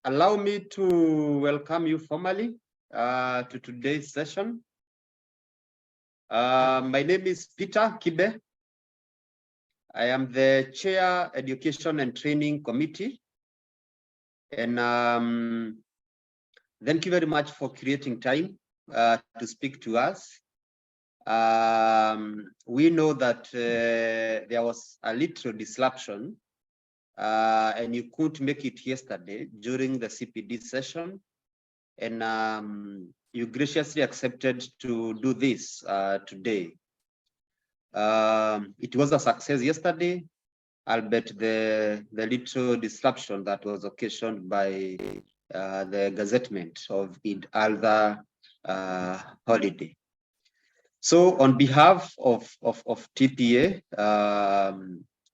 Allow me to welcome you formally to today's session. My name is Peter Kibe. I am the Chair, Education and Training Committee. And thank you very much for creating time to speak to us. We know that there was a little disruption and you couldn't make it yesterday during the CPD session. And you graciously accepted to do this today. It was a success yesterday, albeit the little disruption that was occasioned by the gazettement of Eid al-Adha holiday. So on behalf of TPA,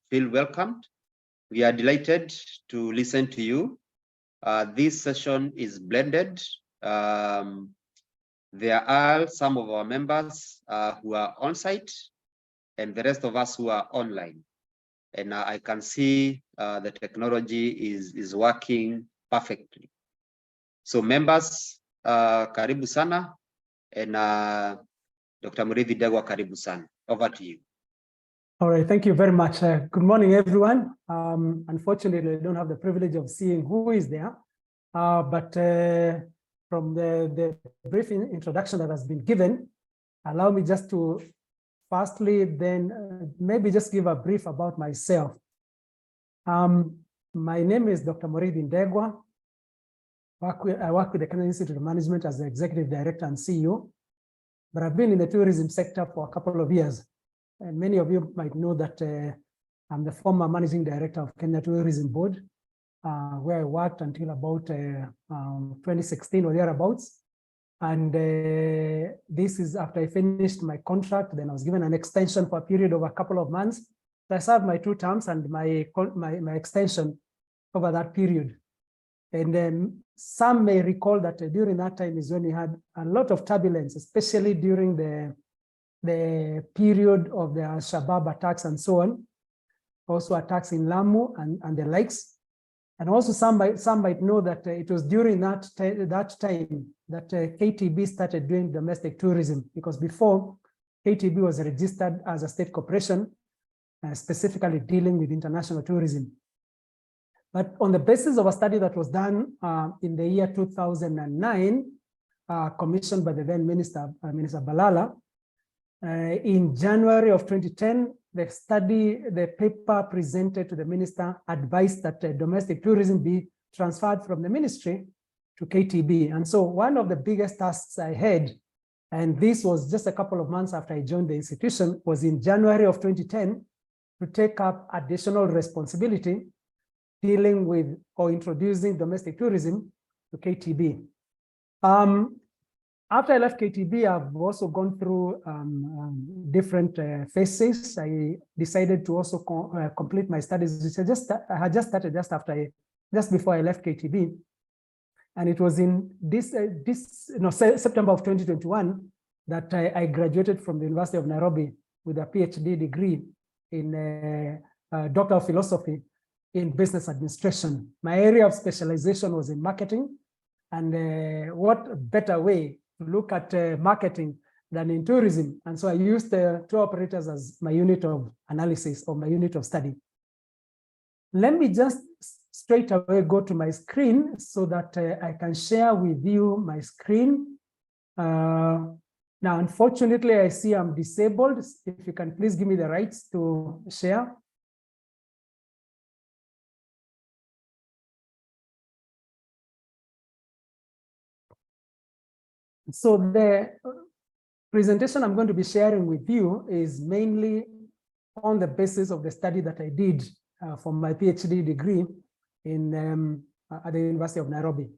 feel welcomed. We are delighted to listen to you. This session is blended. There are some of our members who are on site and the rest of us who are online. And I can see the technology is working perfectly. So members, karibu sana, and Dr. Murithii Ndegwa, karibu sana. Over to you. All right, thank you very much. Good morning, everyone. Unfortunately, I don't have the privilege of seeing who is there, but from the brief introduction that has been given, allow me just to firstly then maybe just give a brief about myself. My name is Dr. Murithii Ndegwa. I work with the Kenya Institute of Management as the Executive Director and CEO, but I've been in the tourism sector for a couple of years. And many of you might know that I'm the former Managing Director of Kenya Tourism Board, where I worked until about 2016 or thereabouts. And this is after I finished my contract. Then I was given an extension for a period of a couple of months. So I served my 2 terms and my extension over that period. And then some may recall that during that time is when we had a lot of turbulence, especially during the period of the Al-Shabaab attacks and so on, also attacks in Lamu and the likes. And also some might know that it was during that time that KTB started doing domestic tourism, because before KTB was registered as a state corporation, specifically dealing with international tourism. But on the basis of a study that was done in the year 2009, commissioned by the then Minister Balala, in January of 2010, the paper presented to the minister advised that domestic tourism be transferred from the ministry to KTB. And so one of the biggest tasks I had, and this was just a couple of months after I joined the institution, was in January of 2010 to take up additional responsibility dealing with or introducing domestic tourism to KTB. After I left KTB, I've also gone through different phases. I decided to also complete my studies, which I had just started just before I left KTB. And it was in September of 2021 that I graduated from the University of Nairobi with a PhD degree in Doctor of Philosophy in Business Administration. My area of specialization was in marketing, and what better way to look at marketing than in tourism. And so I used the tour operators as my unit of analysis or my unit of study. Let me just straight away go to my screen so that I can share with you my screen. Now, unfortunately, I see I'm disabled. If you can please give me the rights to share. So the presentation I'm going to be sharing with you is mainly on the basis of the study that I did for my PhD degree in at the University of Nairobi.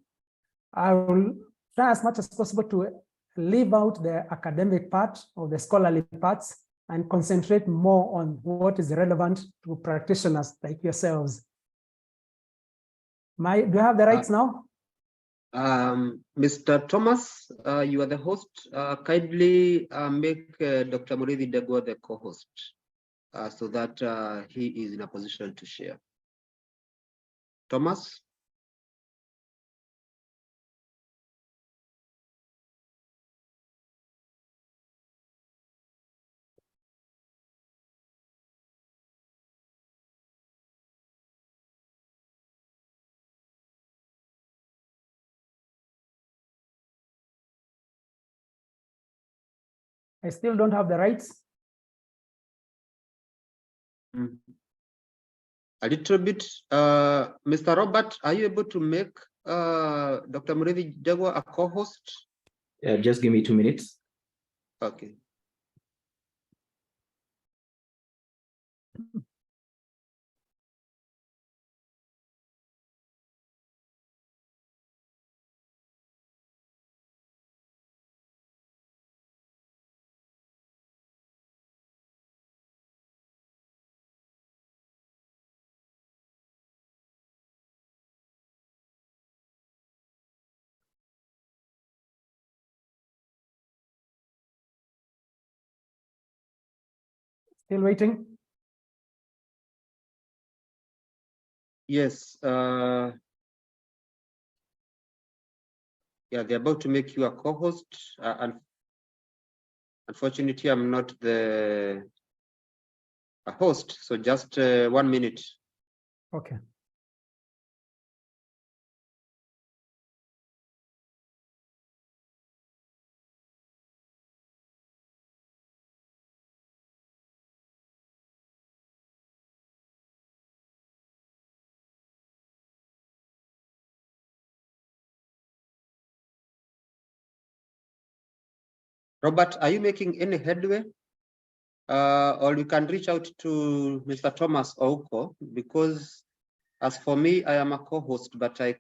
I will try as much as possible to leave out the academic part or the scholarly parts and concentrate more on what is relevant to practitioners like yourselves. Do I have the rights now? Mr. Thomas, you are the host. Kindly make Dr. Murithii Ndegwa the co-host. so that he is in a position to share. Thomas? I still don't have the rights. A little bit. Mr. Robert, are you able to make Dr. Murithii Ndegwa a co-host? Yeah, just give me 2 minutes. Okay. Still waiting. Yes. Yeah, they're about to make you a co-host. Unfortunately, I'm not a host, so just 1 minute. Okay. Robert, are you making any headway? Or you can reach out to Mr. Thomas Ouko, because as for me, I am a co-host, but I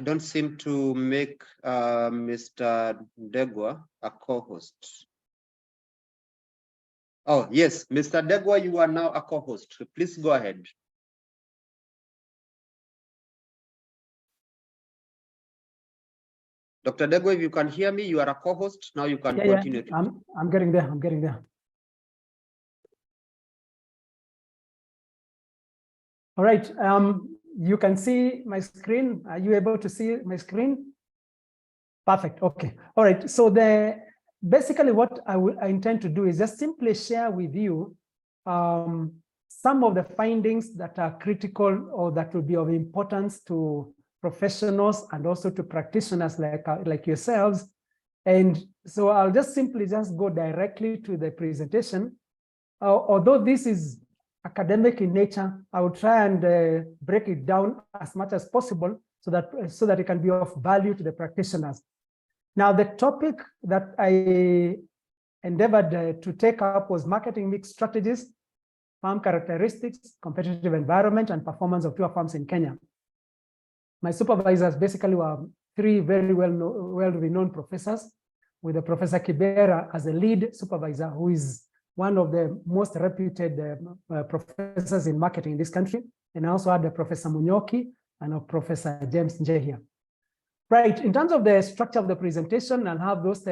don't seem to make Mr. Ndegwa a co-host. Oh, yes, Mr. Ndegwa, you are now a co-host. Please go ahead. Dr. Ndegwa, if you can hear me, you are a co-host. Now you can continue. Yeah. I'm getting there. I'm getting there. All right. You can see my screen. Are you able to see my screen? Perfect. Okay. All right. So basically what I intend to do is just simply share with you some of the findings that are critical or that will be of importance to professionals and also to practitioners like yourselves. And so I'll just simply go directly to the presentation. Although this is academic in nature, I will try and break it down as much as possible so that it can be of value to the practitioners. Now, the topic that I endeavored to take up was marketing mix strategies, farm characteristics, competitive environment, and performance of tuber farms in Kenya. My supervisors basically were three very well-renowned professors, with the Professor Kibera as a lead supervisor, who is one of the most reputed professors in marketing in this country. And I also had the Professor Munyoki and Professor James Njehia. Right, in terms of the structure of the presentation, I'll have those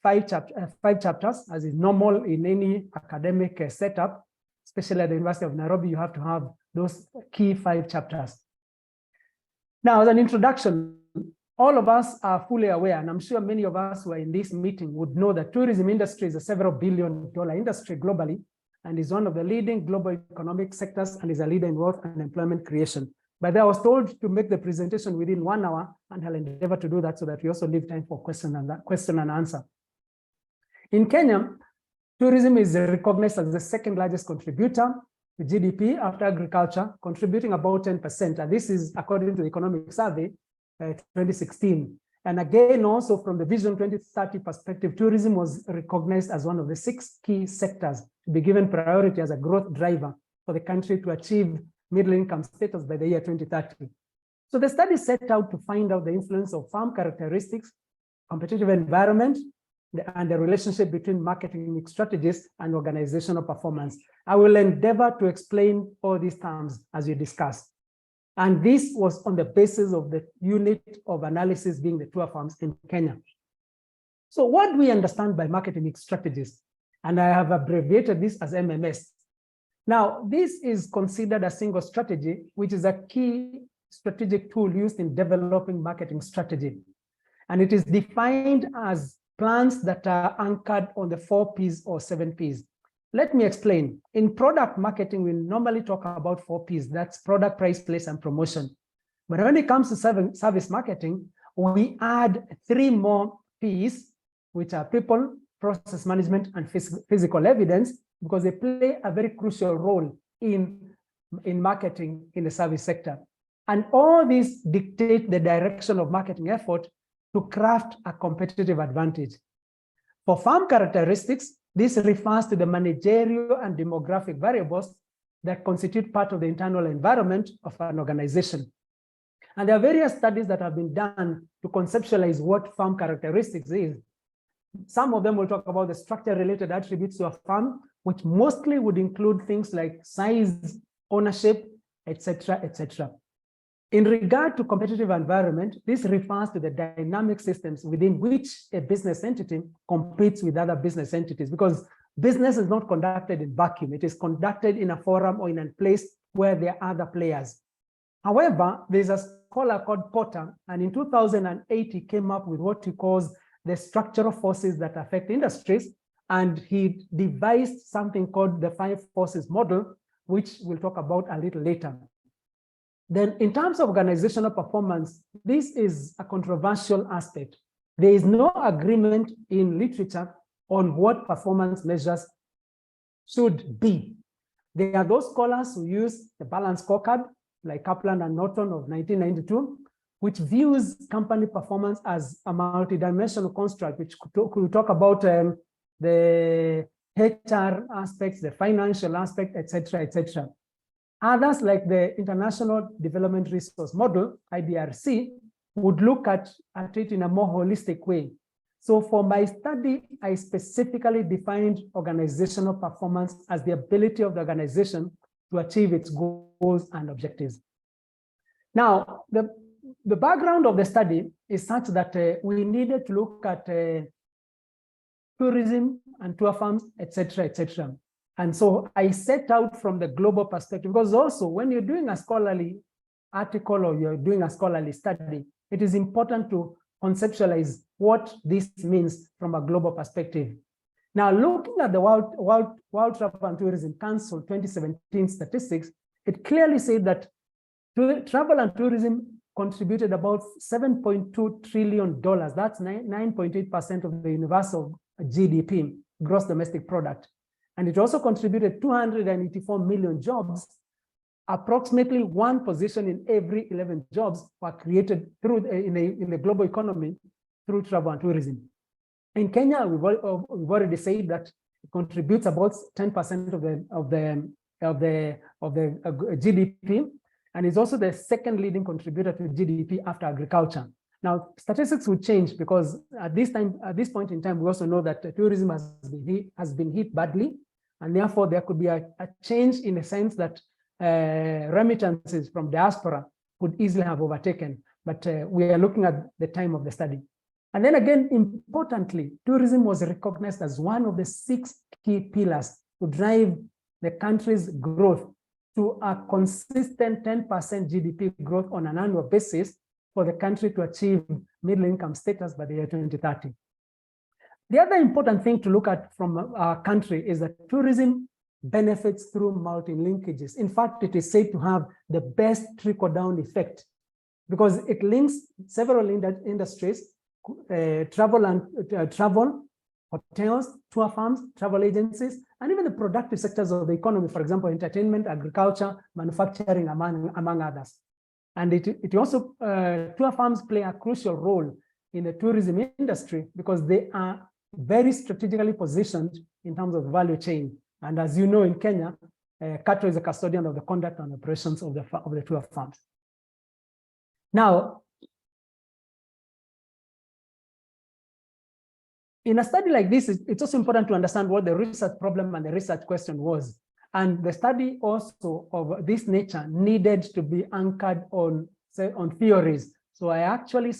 five chapters, as is normal in any academic setup, especially at the University of Nairobi. You have to have those key 5 chapters. Now, as an introduction, all of us are fully aware, and I'm sure many of us who are in this meeting would know that tourism industry is a several billion-dollar industry globally, and is one of the leading global economic sectors, and is a leader in wealth and employment creation. But I was told to make the presentation within 1 hour, and I'll endeavor to do that so that we also leave time for question and answer. In Kenya, tourism is recognized as the second largest contributor to GDP after agriculture, contributing about 10%. And this is according to the Economic Survey 2016. And again, also from the Vision 2030 perspective, tourism was recognized as one of the 6 key sectors to be given priority as a growth driver for the country to achieve middle income status by the year 2030. So the study set out to find out the influence of farm characteristics, competitive environment, and the relationship between marketing mix strategies and organizational performance. I will endeavor to explain all these terms as we discuss. And this was on the basis of the unit of analysis being the tuber farms in Kenya. So what do we understand by marketing mix strategies? And I have abbreviated this as MMS. Now, this is considered a single strategy, which is a key strategic tool used in developing marketing strategy. And it is defined as plans that are anchored on the 4 Ps or 7 Ps. Let me explain. In product marketing, we normally talk about 4 Ps. That's product, price, place, and promotion. But when it comes to service marketing, we add 3 more Ps, which are people, process management, and physical evidence, because they play a very crucial role in marketing in the service sector. And all these dictate the direction of marketing effort to craft a competitive advantage. For farm characteristics, this refers to the managerial and demographic variables that constitute part of the internal environment of an organization. And there are various studies that have been done to conceptualize what farm characteristics is. Some of them will talk about the structure-related attributes to a farm, which mostly would include things like size, ownership, etc., etc. In regard to competitive environment, this refers to the dynamic systems within which a business entity competes with other business entities, because business is not conducted in vacuum. It is conducted in a forum or in a place where there are other players. However, there's a scholar called Porter, and in 2008, he came up with what he calls the structural forces that affect industries, and he devised something called the 5 forces model, which we'll talk about a little later. Then in terms of organizational performance, this is a controversial aspect. There is no agreement in literature on what performance measures should be. There are those scholars who use the balanced scorecard, like Kaplan and Norton of 1992, which views company performance as a multidimensional construct, which could talk about the HR aspects, the financial aspect, etc., etc. Others, like the International Development Resource Model, IDRC, would look at it in a more holistic way. So for my study, I specifically defined organizational performance as the ability of the organization to achieve its goals and objectives. Now, the background of the study is such that we needed to look at tourism and tour firms, etc., etc. And so I set out from the global perspective, because also when you're doing a scholarly article or you're doing a scholarly study, it is important to conceptualize what this means from a global perspective. Now, looking at the World Travel and Tourism Council 2017 statistics, it clearly said that travel and tourism contributed about $7.2 trillion. That's 9.8% of the universal GDP, gross domestic product. And it also contributed 284 million jobs. Approximately 1 position in every 11 jobs were created through in the global economy through travel and tourism. In Kenya, we've already said that it contributes about 10% of the GDP, and is also the second leading contributor to GDP after agriculture. Now, statistics will change because at this point in time, we also know that tourism has been hit badly, and therefore there could be a change in the sense that remittances from diaspora could easily have overtaken, but we are looking at the time of the study. And then again, importantly, tourism was recognized as one of the 6 key pillars to drive the country's growth to a consistent 10% GDP growth on an annual basis for the country to achieve middle income status by the year 2030. The other important thing to look at from our country is that tourism benefits through multi-linkages. In fact, it is said to have the best trickle-down effect because it links several industries, travel, hotels, tour firms, travel agencies, and even the productive sectors of the economy, for example, entertainment, agriculture, manufacturing, among others. And it also, tour firms play a crucial role in the tourism industry because they are very strategically positioned in terms of the value chain. And as you know, in Kenya, Kato is a custodian of the conduct and operations of the tour firms. Now, in a study like this, it's also important to understand what the research problem and the research question was. And the study also of this nature needed to be anchored on theories. So I actually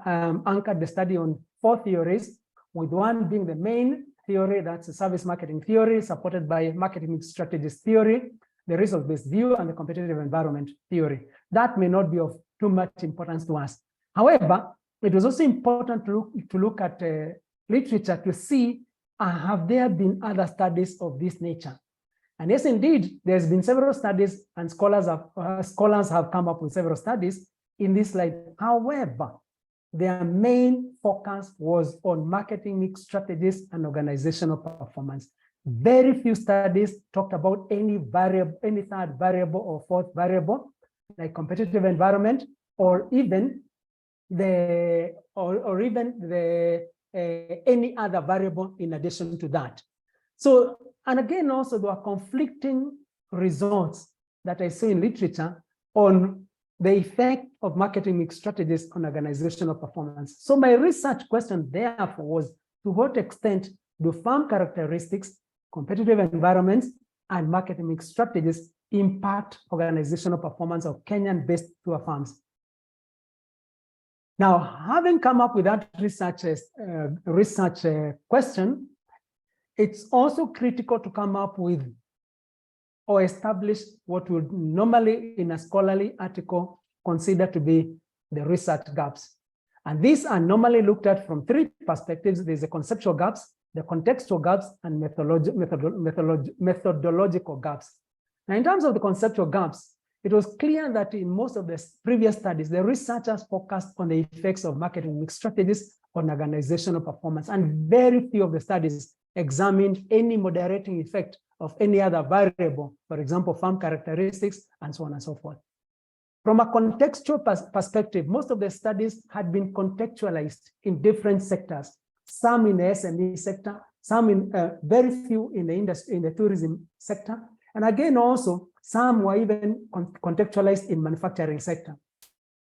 anchored the study on 4 theories, with one being the main theory, that's a service marketing theory, supported by marketing mix strategies theory, the result-based view, and the competitive environment theory. That may not be of too much importance to us. However, it was also important to look at literature to see, have there been other studies of this nature? And yes, indeed, there's been several studies, and scholars have come up with several studies in this slide. However, their main focus was on marketing mix strategies and organizational performance. Very few studies talked about any variable, any third variable or fourth variable, like competitive environment, or even any other variable in addition to that. So, and again, also there are conflicting results that I see in literature on the effect of marketing mix strategies on organizational performance. So my research question therefore was, to what extent do farm characteristics, competitive environments, and marketing mix strategies impact organizational performance of Kenyan-based tour farms? Now, having come up with that research question, it's also critical to come up with or establish what would normally in a scholarly article consider to be the research gaps. And these are normally looked at from three perspectives. There's the conceptual gaps, the contextual gaps, and methodological gaps. Now, in terms of the conceptual gaps, it was clear that in most of the previous studies, the researchers focused on the effects of marketing mix strategies on organizational performance, and very few of the studies examined any moderating effect of any other variable, for example, farm characteristics, and so on and so forth. From a contextual perspective, most of the studies had been contextualized in different sectors, some in the SME sector, some in very few in the industry, in the tourism sector, and again also some were even contextualized in manufacturing sector,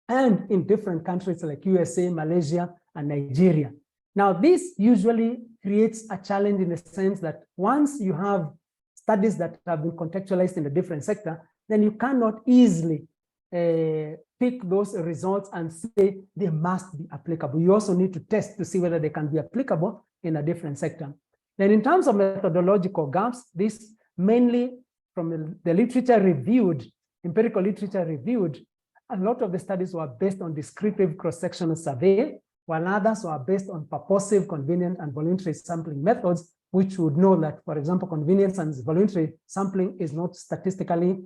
and in different countries like USA, Malaysia, and Nigeria. Now, this usually creates a challenge in the sense that once you have studies that have been contextualized in a different sector, then you cannot easily pick those results and say they must be applicable. You also need to test to see whether they can be applicable in a different sector. Then in terms of methodological gaps, this mainly from the literature reviewed, empirical literature reviewed, a lot of the studies were based on descriptive cross-sectional survey, while others were based on purposive, convenient, and voluntary sampling methods, which would know that, for example, convenience and voluntary sampling is not statistically,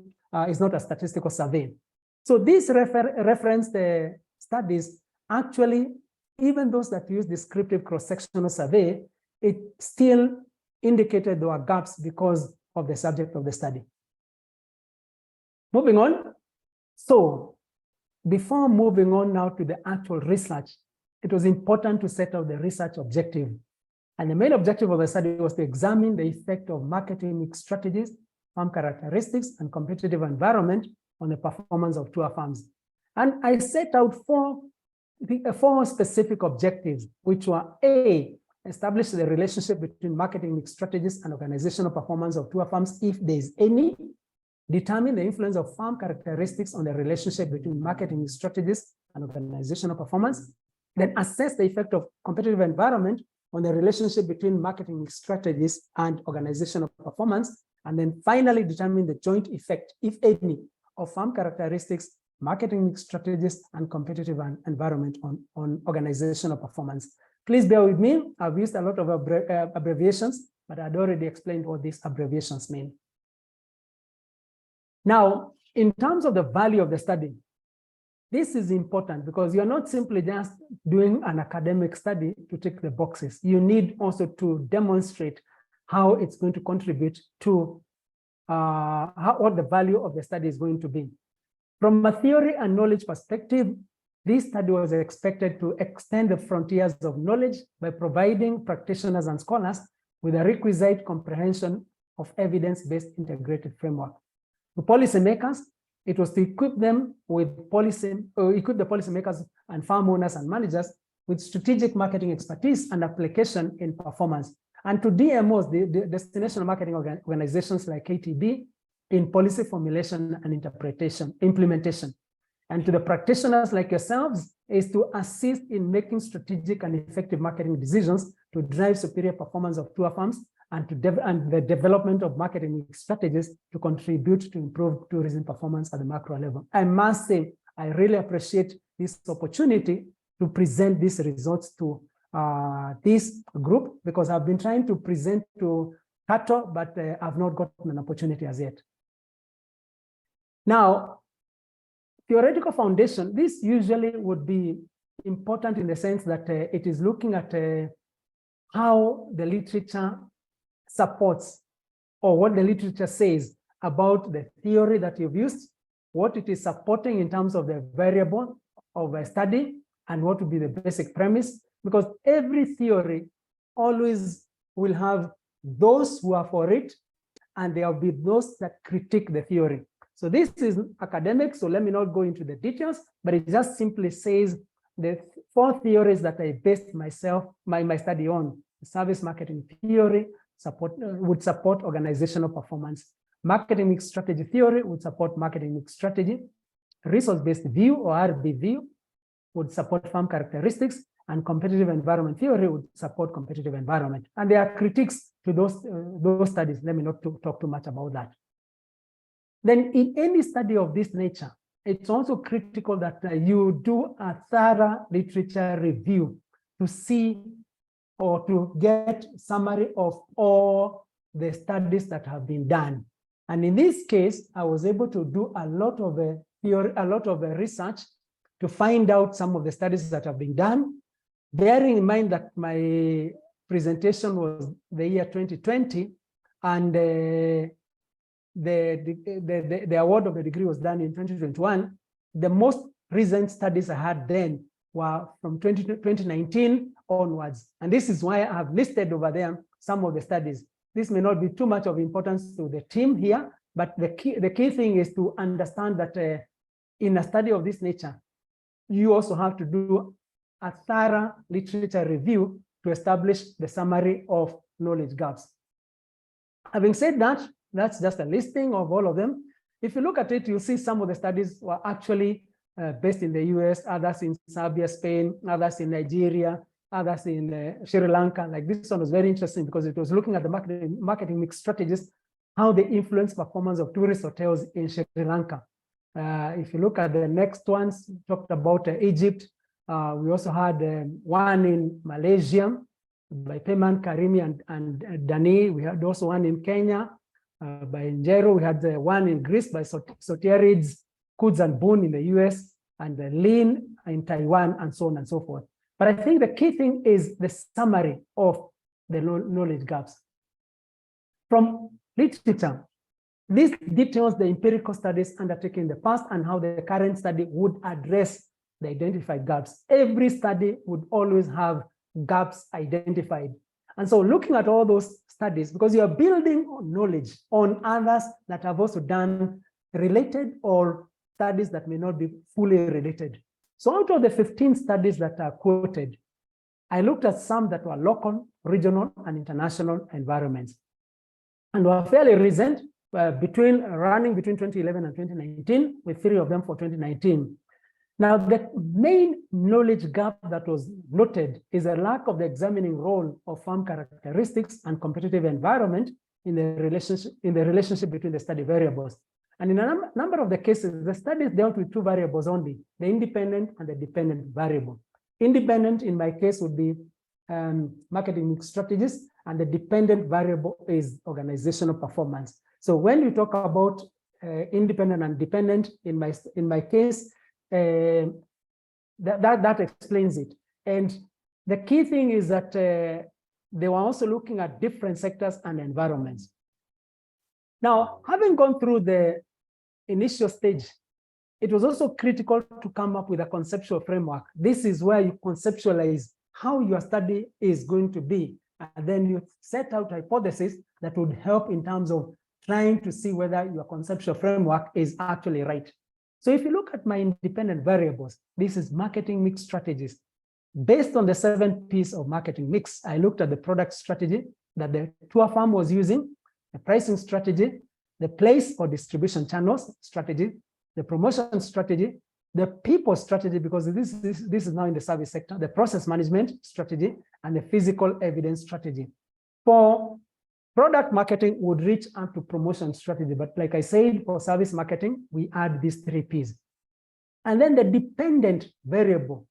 is not a statistical survey. So these referenced studies, actually, even those that use descriptive cross-sectional survey, it still indicated there were gaps because of the subject of the study. Moving on. So before moving on now to the actual research, it was important to set out the research objective. And the main objective of the study was to examine the effect of marketing mix strategies, farm characteristics, and competitive environment on the performance of tour farms. And I set out four specific objectives, which were A, establish the relationship between marketing mix strategies and organizational performance of tour farms, if there is any. Determine the influence of farm characteristics on the relationship between marketing mix strategies and organizational performance. Then assess the effect of competitive environment on the relationship between marketing mix strategies and organizational performance. And then finally determine the joint effect, if any, of farm characteristics, marketing mix strategies, and competitive environment on organizational performance. Please bear with me. I've used a lot of abbreviations, but I'd already explained what these abbreviations mean. Now, in terms of the value of the study, this is important because you're not simply just doing an academic study to tick the boxes. You need also to demonstrate how it's going to contribute to what the value of the study is going to be. From a theory and knowledge perspective, this study was expected to extend the frontiers of knowledge by providing practitioners and scholars with a requisite comprehension of evidence-based integrated framework. To policymakers, it was to equip them with equip the policymakers and farm owners and managers with strategic marketing expertise and application in performance. And to DMOs, the destination marketing organizations like KTB, in policy formulation and implementation. And to the practitioners like yourselves is to assist in making strategic and effective marketing decisions to drive superior performance of tour farms and the development of marketing strategies to contribute to improve tourism performance at the macro level. I must say, I really appreciate this opportunity to present these results to this group, because I've been trying to present to Kato, but I've not gotten an opportunity as yet. Now, theoretical foundation, this usually would be important in the sense that it is looking at how the literature supports, or what the literature says about the theory that you've used, what it is supporting in terms of the variable of a study, and what would be the basic premise, because every theory always will have those who are for it, and there will be those that critique the theory. So this is academic, so let me not go into the details, but it just simply says the 4 theories that I based my study on. Service marketing theory would support organizational performance. Marketing mix strategy theory would support marketing mix strategy. Resource-based view, or RB view, would support farm characteristics, and competitive environment theory would support competitive environment. And there are critiques to those studies. Let me not talk too much about that. Then in any study of this nature, it's also critical that you do a thorough literature review to see or to get summary of all the studies that have been done. And in this case, I was able to do a lot of theory, a lot of research to find out some of the studies that have been done, bearing in mind that my presentation was the year 2020, and the award of the degree was done in 2021. The most recent studies I had then were from 2019 onwards. And this is why I have listed over there some of the studies. This may not be too much of importance to the team here, but the key thing is to understand that in a study of this nature, you also have to do a thorough literature review to establish the summary of knowledge gaps. Having said that, that's just a listing of all of them. If you look at it, you'll see some of the studies were actually based in the US, others in Serbia, Spain, others in Nigeria, others in Sri Lanka. Like this one was very interesting because it was looking at the marketing mix strategies, how they influence performance of tourist hotels in Sri Lanka. If you look at the next ones, talked about Egypt. We also had one in Malaysia by Payman Karimi and Dani. We had also one in Kenya by Njeru. We had one in Greece by Sotierids, Kudz and Boone in the US, and Lin in Taiwan, and so on and so forth. But I think the key thing is the summary of the knowledge gaps. From literature, this details the empirical studies undertaken in the past and how the current study would address the identified gaps. Every study would always have gaps identified. And so looking at all those studies, because you are building knowledge on others that have also done related or studies that may not be fully related. So out of the 15 studies that are quoted, I looked at some that were local, regional, and international environments, and were fairly recent, running between 2011 and 2019, with 3 of them for 2019. Now, the main knowledge gap that was noted is a lack of the examining role of farm characteristics and competitive environment in the relationship between the study variables. And in a number of the cases, the studies dealt with 2 variables only, the independent and the dependent variable. Independent, in my case, would be marketing mix strategies, and the dependent variable is organizational performance. So when you talk about independent and dependent, in my case, that explains it. And the key thing is that they were also looking at different sectors and environments. Now, having gone through the initial stage, it was also critical to come up with a conceptual framework. This is where you conceptualize how your study is going to be, and then you set out hypotheses that would help in terms of trying to see whether your conceptual framework is actually right. So if you look at my independent variables, this is marketing mix strategies. Based on the 7 P's of marketing mix, I looked at the product strategy that the tour farm was using, the pricing strategy, the place or distribution channels strategy, the promotion strategy, the people strategy, because this is now in the service sector, the process management strategy, and the physical evidence strategy. For product marketing would reach up to promotion strategy, but like I said, for service marketing, we add these 3 Ps. And then the dependent variable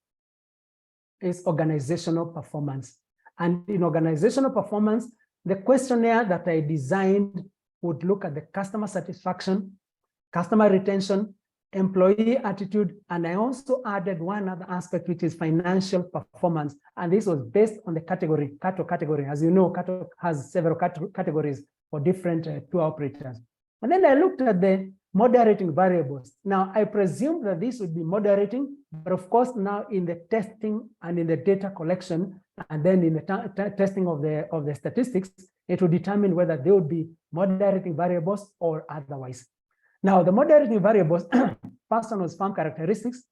is organizational performance. And in organizational performance, the questionnaire that I designed would look at the customer satisfaction, customer retention, employee attitude, and I also added one other aspect, which is financial performance. And this was based on the category, CATO category. As you know, CATO has several categories for different tour operators. And then I looked at the moderating variables. Now, I presume that this would be moderating, but of course, now in the testing and in the data collection, and then in the testing of the statistics, it will determine whether they would be moderating variables or otherwise. Now, the moderating variables, first one was farm characteristics,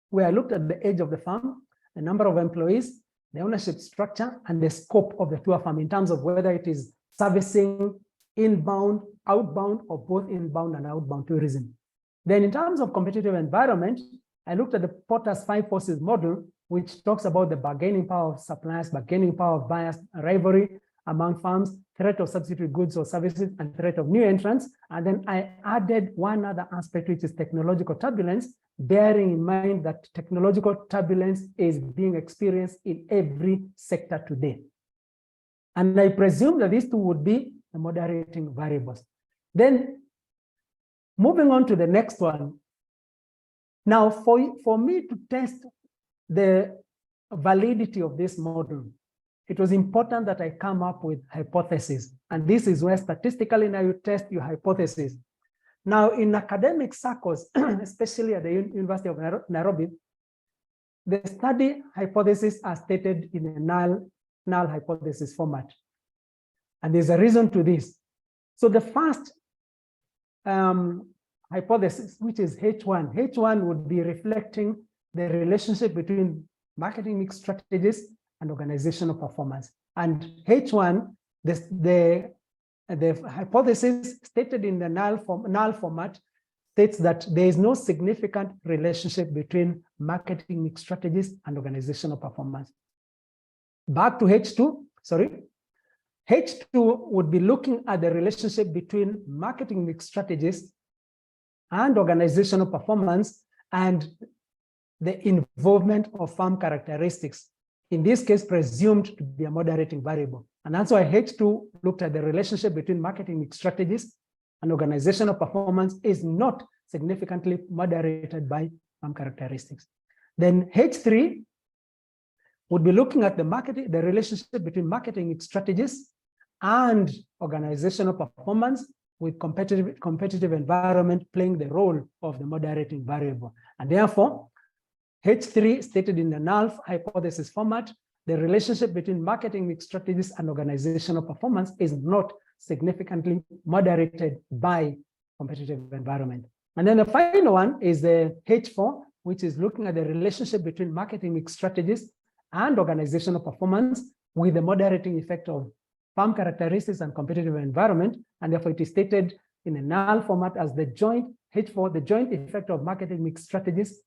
where I looked at the age of the farm, the number of employees, the ownership structure, and the scope of the tour farm in terms of whether it is servicing inbound, outbound, or both inbound and outbound tourism. Then in terms of competitive environment, I looked at the Porter's 5 forces model, which talks about the bargaining power of suppliers, bargaining power of buyers, rivalry among firms, threat of substitute goods or services, and threat of new entrants. And then I added one other aspect, which is technological turbulence, bearing in mind that technological turbulence is being experienced in every sector today. And I presume that these two would be the moderating variables. Then moving on to the next one. Now, for me to test the validity of this model, it was important that I come up with hypotheses. And this is where statistically now you test your hypothesis. Now, in academic circles, especially at the University of Nairobi, the study hypotheses are stated in a null hypothesis format. And there's a reason to this. So the first hypothesis, which is H1 would be reflecting the relationship between marketing mix strategies and organizational performance. And H1, the hypothesis stated in the null format states that there is no significant relationship between marketing mix strategies and organizational performance. Back to H2, H2 would be looking at the relationship between marketing mix strategies and organizational performance and the involvement of farm characteristics, in this case presumed to be a moderating variable. And that's why H2 looked at the relationship between marketing mix strategies and organizational performance is not significantly moderated by farm characteristics. Then H3 would be looking at the relationship between marketing mix strategies and organizational performance, with competitive environment playing the role of the moderating variable. And therefore, H3 stated in the null hypothesis format, the relationship between marketing mix strategies and organizational performance is not significantly moderated by competitive environment. And then the final one is the H4, which is looking at the relationship between marketing mix strategies and organizational performance with the moderating effect of farm characteristics and competitive environment. And therefore it is stated in a null format as the joint H4, the joint effect of marketing mix strategies,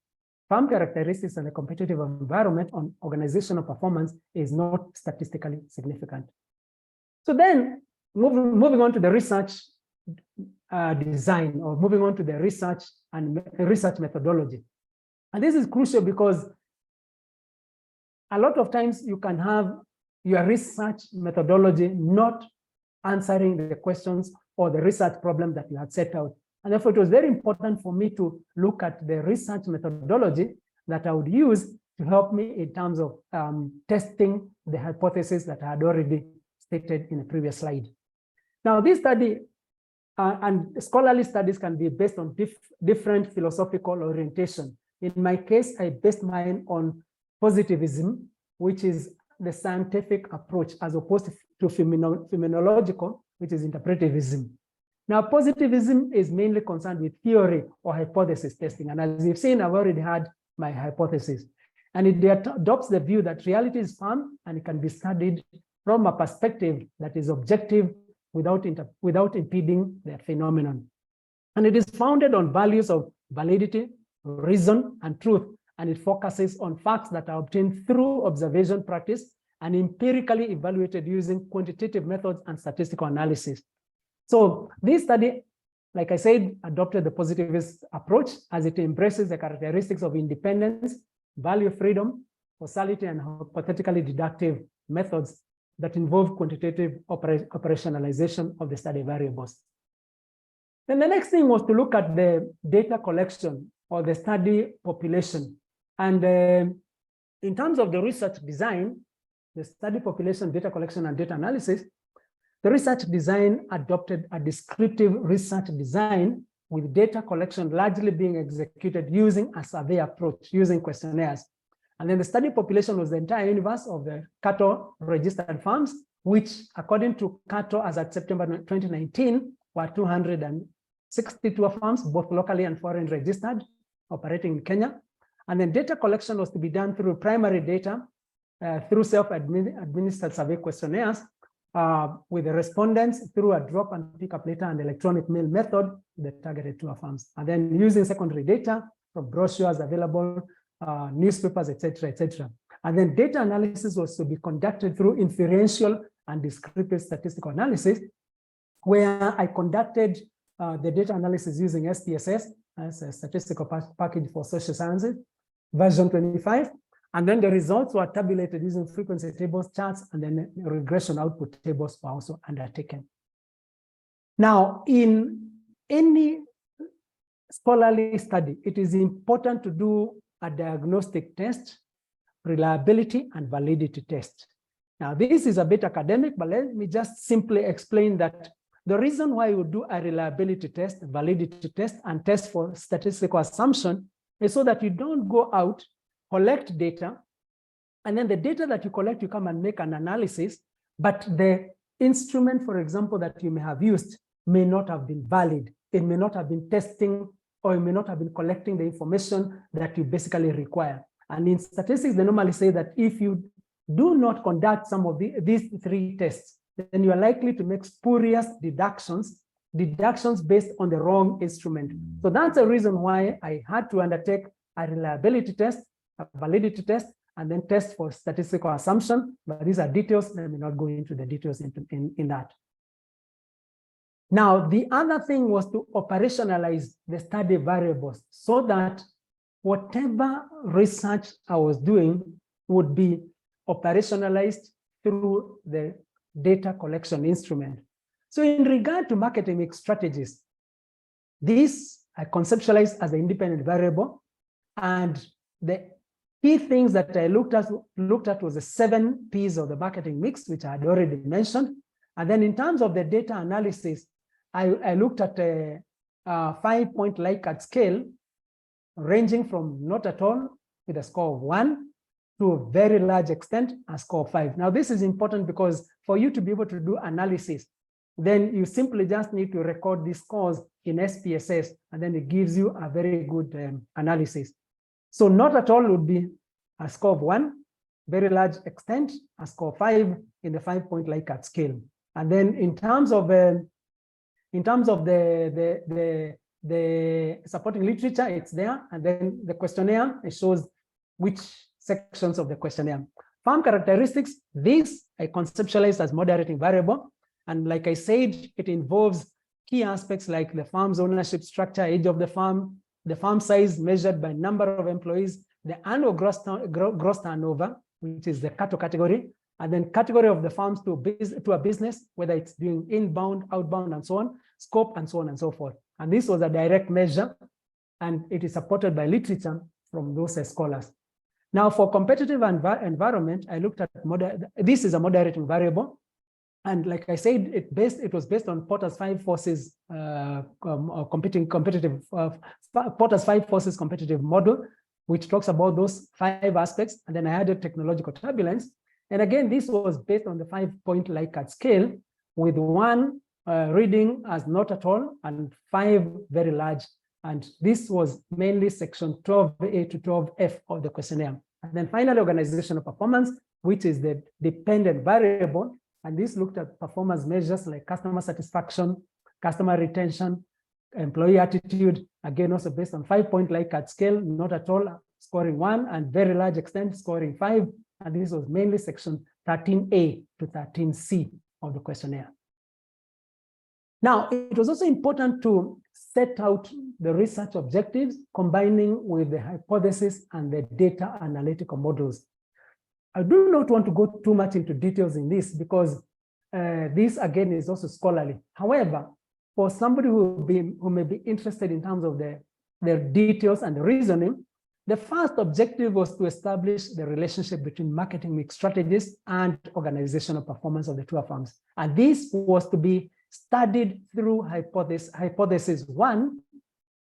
farm characteristics, and the competitive environment on organizational performance is not statistically significant. So then moving on to the research design, or moving on to the research and research methodology. And this is crucial because a lot of times you can have your research methodology not answering the questions or the research problem that you had set out. And therefore, it was very important for me to look at the research methodology that I would use to help me in terms of testing the hypothesis that I had already stated in the previous slide. Now, this study and scholarly studies can be based on different philosophical orientation. In my case, I based mine on positivism, which is the scientific approach, as opposed to phenomenological, which is interpretivism. Now, positivism is mainly concerned with theory or hypothesis testing. And as you've seen, I've already had my hypothesis. And it adopts the view that reality is firm and it can be studied from a perspective that is objective without impeding the phenomenon. And it is founded on values of validity, reason, and truth. And it focuses on facts that are obtained through observation practice and empirically evaluated using quantitative methods and statistical analysis. So this study, like I said, adopted the positivist approach as it embraces the characteristics of independence, value freedom, causality, and hypothetically deductive methods that involve quantitative operationalization of the study variables. Then the next thing was to look at the data collection or the study population. And in terms of the research design, the study population, data collection, and data analysis, the research design adopted a descriptive research design with data collection largely being executed using a survey approach, using questionnaires. And then the study population was the entire universe of the cattle registered farms, which according to cattle as at September 2019, were 262 farms, both locally and foreign registered, operating in Kenya. And then data collection was to be done through primary data, through self-administered survey questionnaires, with the respondents through a drop and pick up later and electronic mail method that targeted to our farms. And then using secondary data from brochures available, newspapers, etc. And then data analysis was to be conducted through inferential and descriptive statistical analysis, where I conducted the data analysis using SPSS as a statistical package for social sciences, version 25. And then the results were tabulated using frequency tables, charts, and then regression output tables were also undertaken. Now, in any scholarly study, it is important to do a diagnostic test, reliability, and validity test. Now, this is a bit academic, but let me just simply explain that the reason why you do a reliability test, validity test, and test for statistical assumption is so that you don't go out, collect data, and then the data that you collect, you come and make an analysis, but the instrument, for example, that you may have used may not have been valid. It may not have been testing, or it may not have been collecting the information that you basically require. And in statistics, they normally say that if you do not conduct some of these three tests, then you are likely to make spurious deductions based on the wrong instrument. So that's the reason why I had to undertake a reliability test, a validity test, and then test for statistical assumption. But these are details, let me not go into the details in that. Now, the other thing was to operationalize the study variables so that whatever research I was doing would be operationalized through the data collection instrument. So in regard to marketing mix strategies, this I conceptualized as an independent variable, and the key things that I looked at was the 7 P's of the marketing mix, which I had already mentioned. And then in terms of the data analysis, I looked at a 5-point Likert scale, ranging from not at all with a score of 1 to a very large extent, a score of 5. Now, this is important because for you to be able to do analysis, then you simply just need to record these scores in SPSS, and then it gives you a very good analysis. So not at all would be a score of 1, very large extent, a score of 5 in the 5-point Likert scale. And then in terms of the supporting literature, it's there, and then the questionnaire, it shows which sections of the questionnaire. Farm characteristics, this I conceptualized as moderating variable. And like I said, it involves key aspects like the farm's ownership structure, age of the farm size measured by number of employees, the annual gross turnover, which is the cattle category, and then category of the farms to a business, whether it's doing inbound, outbound, and so on, scope, and so on and so forth. And this was a direct measure, and it is supported by literature from those scholars. Now, for competitive environment, I looked at this is a moderating variable. And like I said, it was based on Porter's 5 forces Porter's 5 forces competitive model, which talks about those 5 aspects. And then I added technological turbulence. And again, this was based on the 5-point Likert scale, with 1 reading as not at all and 5 very large. And this was mainly section 12A to 12F of the questionnaire. And then finally, organizational performance, which is the dependent variable. And this looked at performance measures like customer satisfaction, customer retention, employee attitude, Again, also based on 5-point Likert scale, not at all scoring 1, and very large extent scoring 5. And this was mainly section 13A to 13C of the questionnaire. Now, it was also important to set out the research objectives, combining with the hypothesis and the data analytical models. I do not want to go too much into details in this because this again is also scholarly. However, for somebody who may be interested in terms of the details and the reasoning, the first objective was to establish the relationship between marketing mix strategies and organizational performance of the two firms. And this was to be studied through hypothesis 1,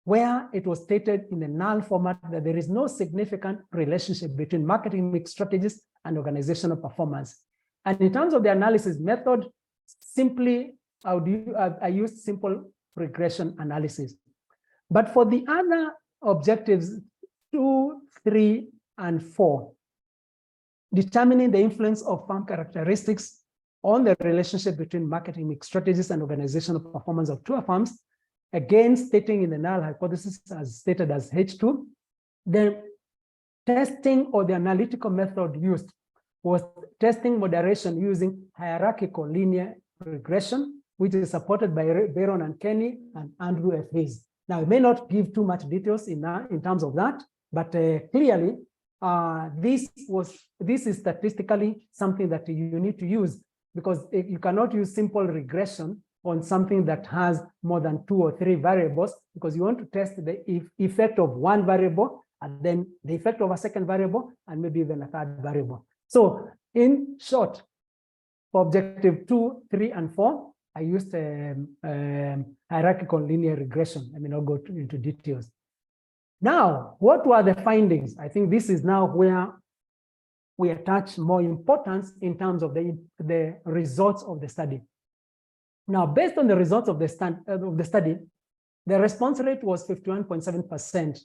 where it was stated in the null format that there is no significant relationship between marketing mix strategies and organizational performance. And in terms of the analysis method, simply I used simple regression analysis. But for the other objectives 2, 3, and 4, determining the influence of firm characteristics on the relationship between marketing mix strategies and organizational performance of two firms, again stating in the null hypothesis as stated as H2, the testing or the analytical method used was testing moderation using hierarchical linear regression, which is supported by Baron and Kenny and Andrew F. Hayes. Now, I may not give too much details in terms of that, but clearly, this is statistically something that you need to use, because you cannot use simple regression on something that has more than 2 or 3 variables, because you want to test the effect of one variable and then the effect of a second variable and maybe even a third variable. So in short, for objective 2, 3, and 4, I used hierarchical linear regression. I may not go into details. Now, what were the findings? I think this is now where we attach more importance in terms of the results of the study. Now, based on the results of the study, the response rate was 51.7%,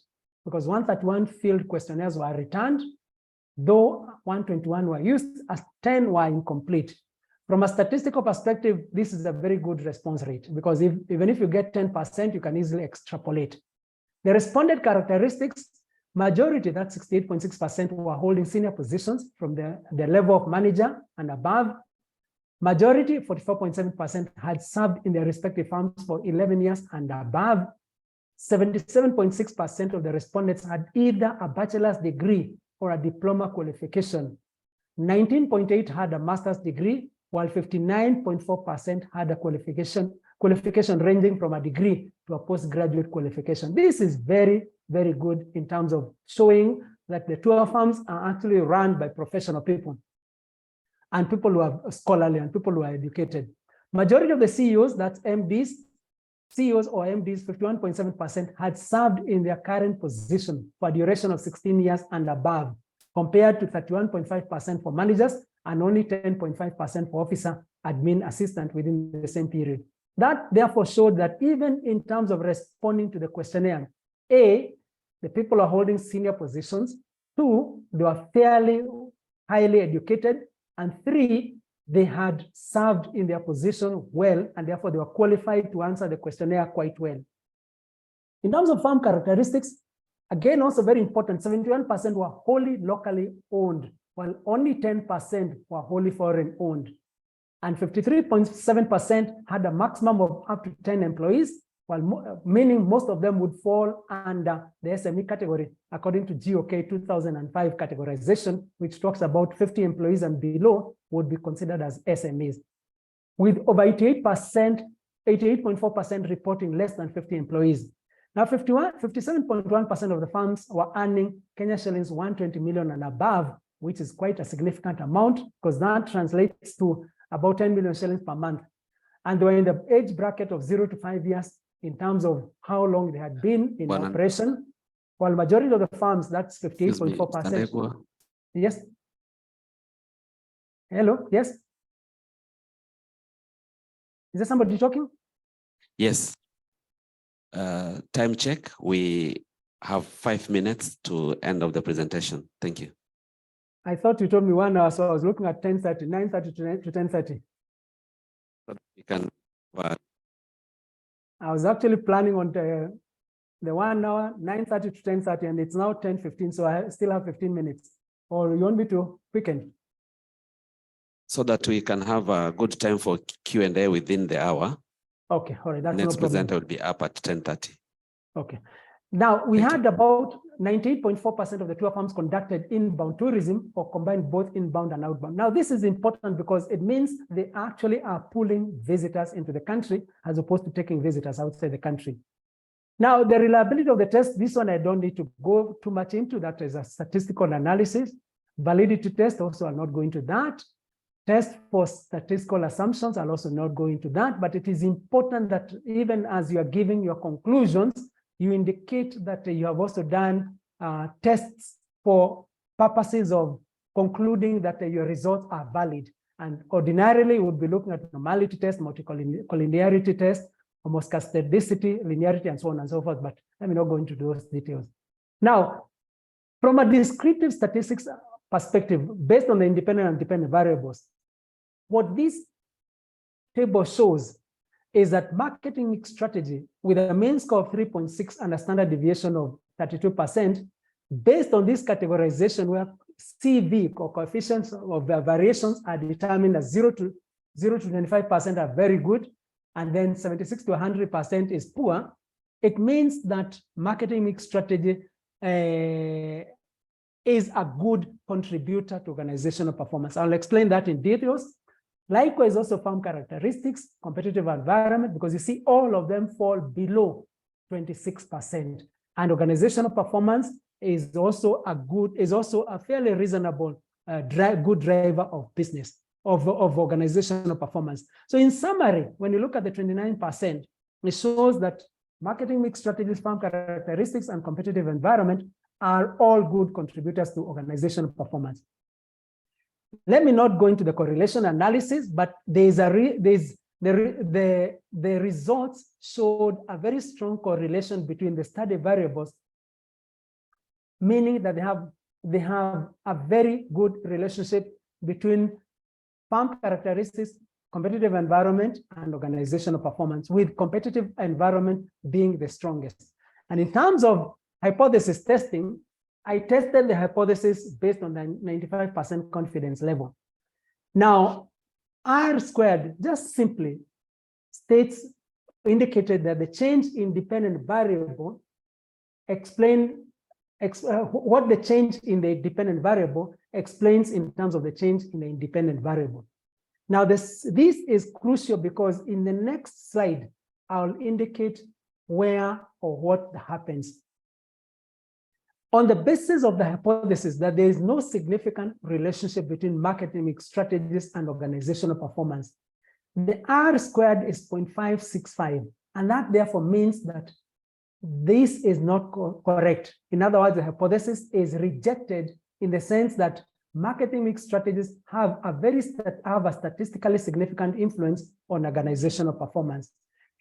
because 131 field questionnaires were returned, though 121 were used, as 10 were incomplete. From a statistical perspective, this is a very good response rate, because even if you get 10%, you can easily extrapolate. The responded characteristics, majority, that's 68.6%, were holding senior positions from the level of manager and above. Majority, 44.7%, had served in their respective firms for 11 years and above. 77.6% of the respondents had either a bachelor's degree or a diploma qualification. 19.8% had a master's degree, while 59.4% had a qualification ranging from a degree to a postgraduate qualification. This is very, very good in terms of showing that the two firms are actually run by professional people and people who are scholarly and people who are educated. Majority of the CEOs, that's MDs, CEOs or MDs, 51.7%, had served in their current position for a duration of 16 years and above, compared to 31.5% for managers and only 10.5% for officer, admin, assistant within the same period. That therefore showed that even in terms of responding to the questionnaire, A, the people are holding senior positions, 2, they were fairly highly educated, and 3, they had served in their position well, and therefore they were qualified to answer the questionnaire quite well. In terms of firm characteristics, again, also very important, 71% were wholly locally owned, while only 10% were wholly foreign owned. And 53.7% had a maximum of up to 10 employees, while meaning most of them would fall under the SME category, according to GOK 2005 categorization, which talks about 50 employees and below would be considered as SMEs. With over 88.4% reporting less than 50 employees. Now, 57.1% of the firms were earning Kenya shillings 120 million and above, which is quite a significant amount, because that translates to about 10 million shillings per month. And they were in the age bracket of 0 to 5 years in terms of how long they had been in operation, while majority of the firms, that's 58.4%. Yes. Hello, yes. Is there somebody talking? Yes. Time check. We have 5 minutes to end of the presentation. Thank you. I thought you told me 1 hour, so I was looking at 10:30, 9:30 to 10:30. You can. I was actually planning on the 1 hour, 9:30 to 10:30, and it's now 10:15, so I still have 15 minutes. Or you want me to quicken? So that we can have a good time for Q&A within the hour. Okay, all right, that's Next no problem. presenter will be up at 10:30. Okay. Now, we Thank had about 98.4% of the tour firms conducted inbound tourism or combined both inbound and outbound. Now, this is important because it means they actually are pulling visitors into the country as opposed to taking visitors outside the country. Now, the reliability of the test, this one I don't need to go too much into. That is a statistical analysis. Validity test, also I'll not go into that. Test for statistical assumptions, I'll also not go into that. But it is important that even as you are giving your conclusions, you indicate that you have also done tests for purposes of concluding that your results are valid. And ordinarily, we would be looking at normality test, multicollinearity test, homoscedasticity, linearity, and so on and so forth. But let me not go into those details. Now, from a descriptive statistics perspective, based on the independent and dependent variables, what this table shows is that marketing mix strategy with a mean score of 3.6 and a standard deviation of 32%, based on this categorization where CV or coefficients of variations are determined as 0 to 25% are very good, and then 76 to 100% is poor. It means that marketing mix strategy is a good contributor to organizational performance. I'll explain that in details. Likewise, also firm characteristics, competitive environment, because you see all of them fall below 26%. And organizational performance is also a fairly reasonable, good driver of business, of organizational performance. So in summary, when you look at the 29%, it shows that marketing mix strategies, firm characteristics, and competitive environment are all good contributors to organizational performance. Let me not go into the correlation analysis, but the results showed a very strong correlation between the study variables, meaning that they have a very good relationship between firm characteristics, competitive environment, and organizational performance, with competitive environment being the strongest. And in terms of hypothesis testing, I tested the hypothesis based on the 95% confidence level. Now, R squared just simply indicated that the change in dependent variable what the change in the dependent variable explains in terms of the change in the independent variable. Now, this is crucial because in the next slide, I'll indicate where or what happens. On the basis of the hypothesis that there is no significant relationship between marketing mix strategies and organizational performance, the R squared is 0.565, and that therefore means that this is not correct. In other words, the hypothesis is rejected in the sense that marketing mix strategies have a statistically significant influence on organizational performance.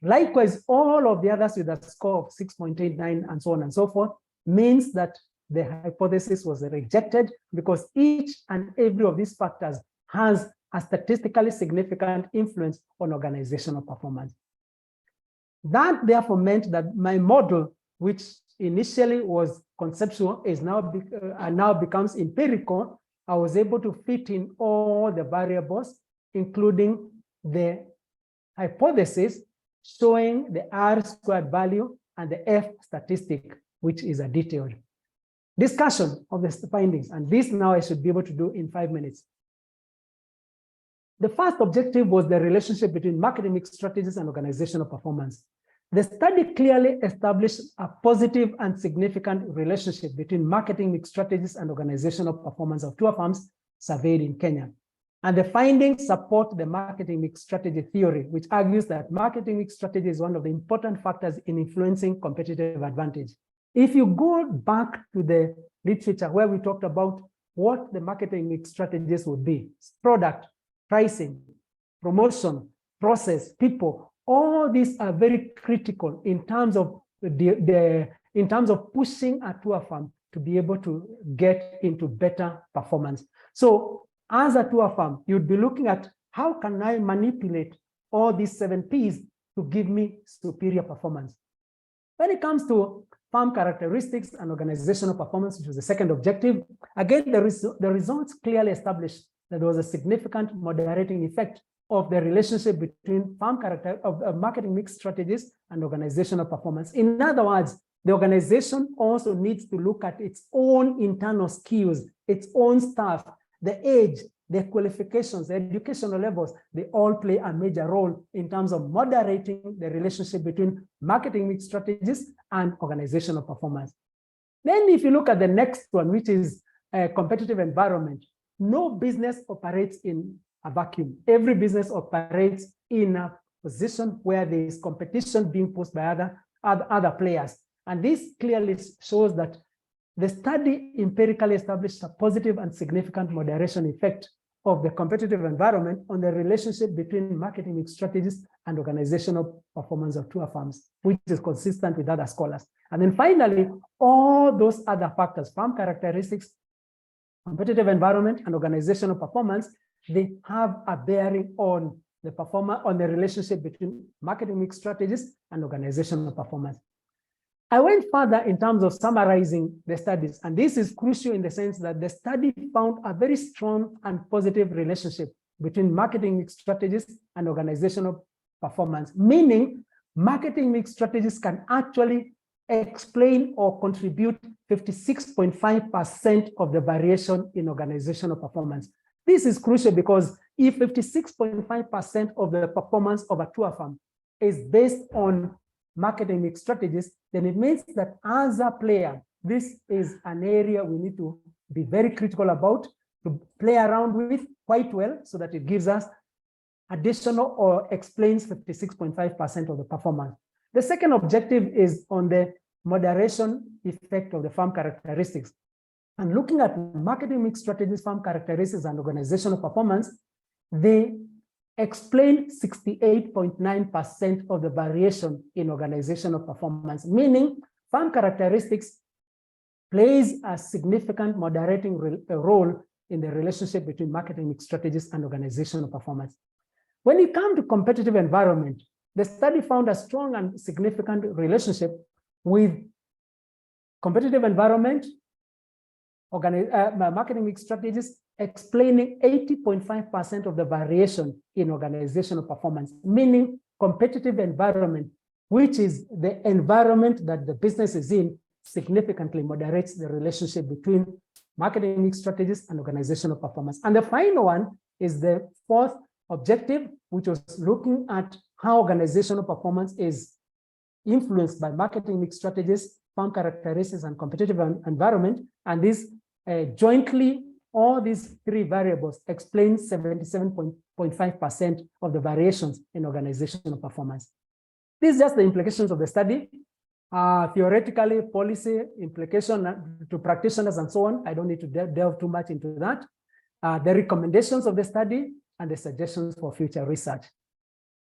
Likewise, all of the others with a score of 6.89 and so on and so forth means that the hypothesis was rejected because each and every of these factors has a statistically significant influence on organizational performance. That therefore meant that my model, which initially was conceptual, is now becomes empirical. I was able to fit in all the variables, including the hypothesis showing the R squared value and the F statistic, which is a detailed discussion of the findings. And this now I should be able to do in 5 minutes. The first objective was the relationship between marketing mix strategies and organizational performance. The study clearly established a positive and significant relationship between marketing mix strategies and organizational performance of tour firms surveyed in Kenya. And the findings support the marketing mix strategy theory, which argues that marketing mix strategy is one of the important factors in influencing competitive advantage. If you go back to the literature where we talked about what the marketing mix strategies would be, product, pricing, promotion, process, people, all these are very critical in terms of pushing a tour firm to be able to get into better performance. So as a tour firm, you'd be looking at how can I manipulate all these 7 Ps to give me superior performance. When it comes to farm characteristics and organizational performance, which was the second objective, again, the results clearly established that there was a significant moderating effect of the relationship between farm character of marketing mix strategies and organizational performance. In other words, the organization also needs to look at its own internal skills, its own staff, the age, the qualifications, the educational levels, they all play a major role in terms of moderating the relationship between marketing mix strategies and organizational performance. Then if you look at the next one, which is a competitive environment, no business operates in a vacuum. Every business operates in a position where there is competition being posed by other players. And this clearly shows that the study empirically established a positive and significant moderation effect of the competitive environment on the relationship between marketing mix strategies and organizational performance of tour firms, which is consistent with other scholars. And then finally, all those other factors, farm characteristics, competitive environment, and organizational performance, they have a bearing on the relationship between marketing mix strategies and organizational performance. I went further in terms of summarizing the studies, and this is crucial in the sense that the study found a very strong and positive relationship between marketing mix strategies and organizational performance, meaning marketing mix strategies can actually explain or contribute 56.5% of the variation in organizational performance. This is crucial because if 56.5% of the performance of a tour firm is based on marketing mix strategies, then it means that as a player, this is an area we need to be very critical about, to play around with quite well so that it gives us additional or explains 56.5% of the performance. The second objective is on the moderation effect of the farm characteristics. And looking at marketing mix strategies, farm characteristics, and organizational performance, they explain 68.9% of the variation in organizational performance, meaning farm characteristics plays a significant moderating role in the relationship between marketing mix strategies and organizational performance. When it comes to competitive environment, the study found a strong and significant relationship with competitive environment, marketing mix strategies, explaining 80.5% of the variation in organizational performance, meaning competitive environment, which is the environment that the business is in, significantly moderates the relationship between marketing mix strategies and organizational performance. And the final one is the fourth objective, which was looking at how organizational performance is influenced by marketing mix strategies, farm characteristics, and competitive environment. And this jointly, all these three variables explain 77.5% of the variations in organizational performance. These are just the implications of the study. Theoretically, policy implication to practitioners and so on. I don't need to delve too much into that. The recommendations of the study and the suggestions for future research.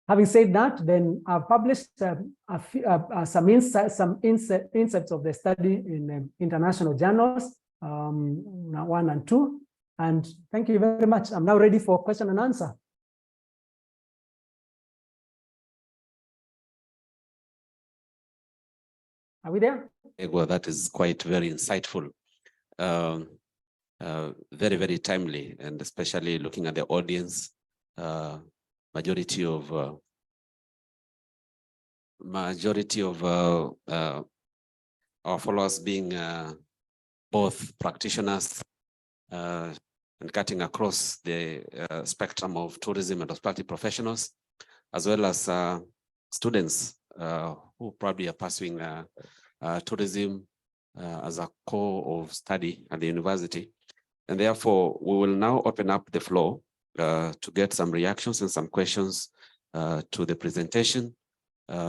Having said that, then I've published some insights of the study in international journals, 1 and 2. And thank you very much. I'm now ready for question and answer. Are we there? Well, that is quite very insightful, very, very timely, and especially looking at the audience, majority of our followers being both practitioners and cutting across the spectrum of tourism and hospitality professionals, as well as students who probably are pursuing tourism as a core of study at the university. And therefore, we will now open up the floor to get some reactions and some questions to the presentation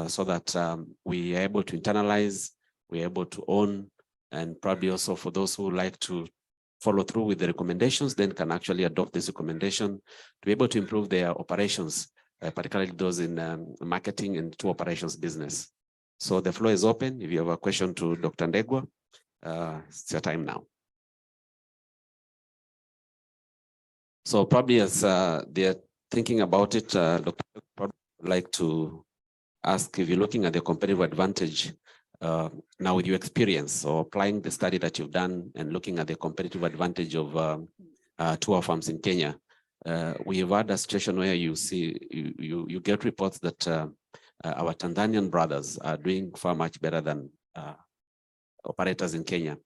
so that we are able to internalize, we are able to own, and probably also for those who like to follow through with the recommendations, then can actually adopt this recommendation to be able to improve their operations, particularly those in marketing and tour operations business. So the floor is open. If you have a question to Dr. Ndegwa, it's your time now. So probably as they're thinking about it, Dr. would like to ask if you're looking at the competitive advantage Now, with your experience or applying the study that you've done and looking at the competitive advantage of tour farms in Kenya, we have had a situation where you see you get reports that our Tanzanian brothers are doing far much better than operators in Kenya.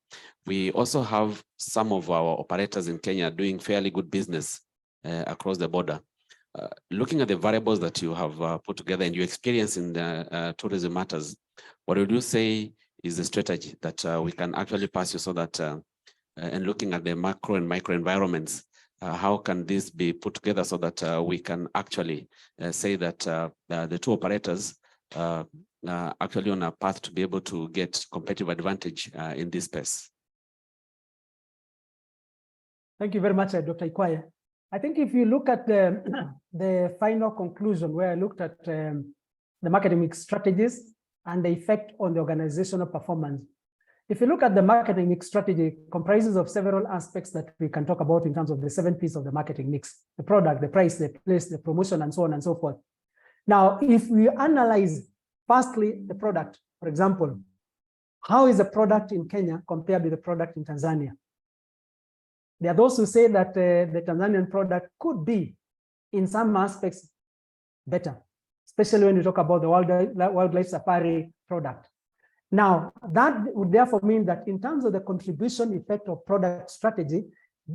We also have some of our operators in Kenya doing fairly good business across the border. Looking at the variables that you have put together and your experience in the tourism matters, what would you say is the strategy that we can actually pursue so that, and looking at the macro and micro environments, how can this be put together so that we can actually say that the two operators actually on a path to be able to get competitive advantage in this space? Thank you very much, Dr. Ikwaya. I think if you look at the final conclusion where I looked at the marketing mix strategies and the effect on the organizational performance. If you look at the marketing mix strategy, it comprises of several aspects that we can talk about in terms of the 7 P's of the marketing mix: the product, the price, the place, the promotion, and so on and so forth. Now, if we analyze firstly the product, for example, how is the product in Kenya compared with the product in Tanzania? There are those who say that the Tanzanian product could be, in some aspects, better, especially when you talk about the wildlife safari product. Now, that would therefore mean that in terms of the contribution effect of product strategy,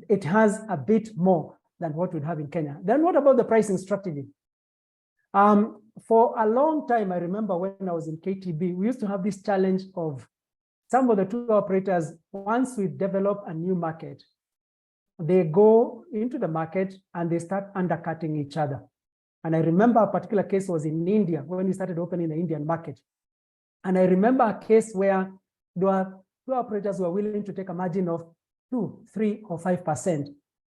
it has a bit more than what we'd have in Kenya. Then what about the pricing strategy? For a long time, I remember when I was in KTB, we used to have this challenge of some of the tour operators, once we develop a new market, they go into the market and they start undercutting each other. And I remember a particular case was in India when we started opening the Indian market. And I remember a case where the tour operators were willing to take a margin of 2, 3, or 5%.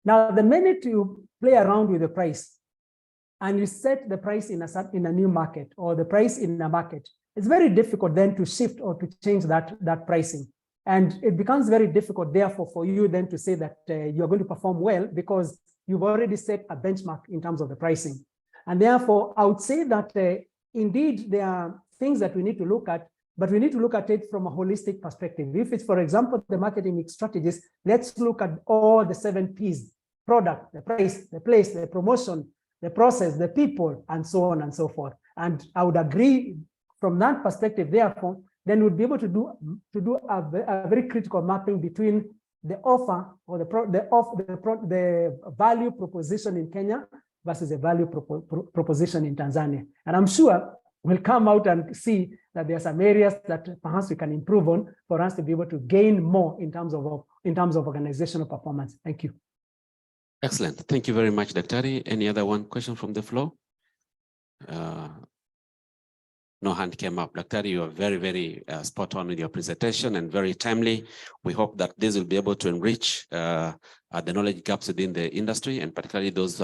Now, the minute you play around with the price and you set the price in a new market or the price in a market, it's very difficult then to shift or to change that pricing. And it becomes very difficult, therefore, for you then to say that you're going to perform well because you've already set a benchmark in terms of the pricing. And therefore, I would say that indeed there are things that we need to look at, but we need to look at it from a holistic perspective. If it's, for example, the marketing mix strategies, let's look at all the 7 P's: product, the price, the place, the promotion, the process, the people, and so on and so forth. And I would agree from that perspective, therefore, then we'll be able to do a very critical mapping between the offer or the value proposition in Kenya versus the value proposition in Tanzania. And I'm sure we'll come out and see that there are some areas that perhaps we can improve on for us to be able to gain more in terms of organizational performance. Thank you. Excellent. Thank you very much, Daktari. Any other question from the floor? No hand came up. Daktari, you are very, very spot on with your presentation and very timely. We hope that this will be able to enrich the knowledge gaps within the industry, and particularly those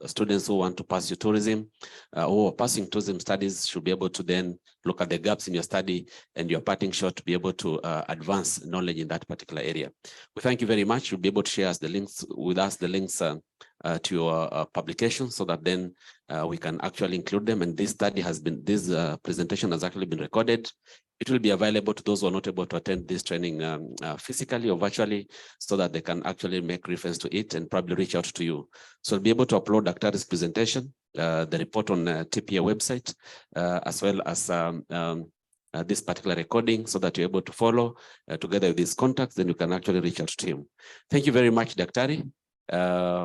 students who want to pursue tourism or passing tourism studies should be able to then look at the gaps in your study and your parting shot to be able to advance knowledge in that particular area. We thank you very much. You'll be able to share the links with us, the links to your publication, so that then we can actually include them. And this study has been, this presentation has actually been recorded. It will be available to those who are not able to attend this training physically or virtually, so that they can actually make reference to it and probably reach out to you. So we'll be able to upload Daktari's presentation, the report on TPA website, as well as this particular recording, so that you're able to follow together with these contacts, then you can actually reach out to him. Thank you very much, Daktari,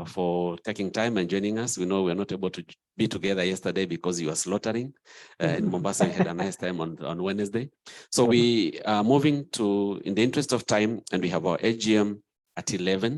for taking time and joining us. We know we're not able to be together yesterday because you were slaughtering in Mombasa. We had a nice time on Wednesday. So we are moving to, in the interest of time, and we have our AGM at 11.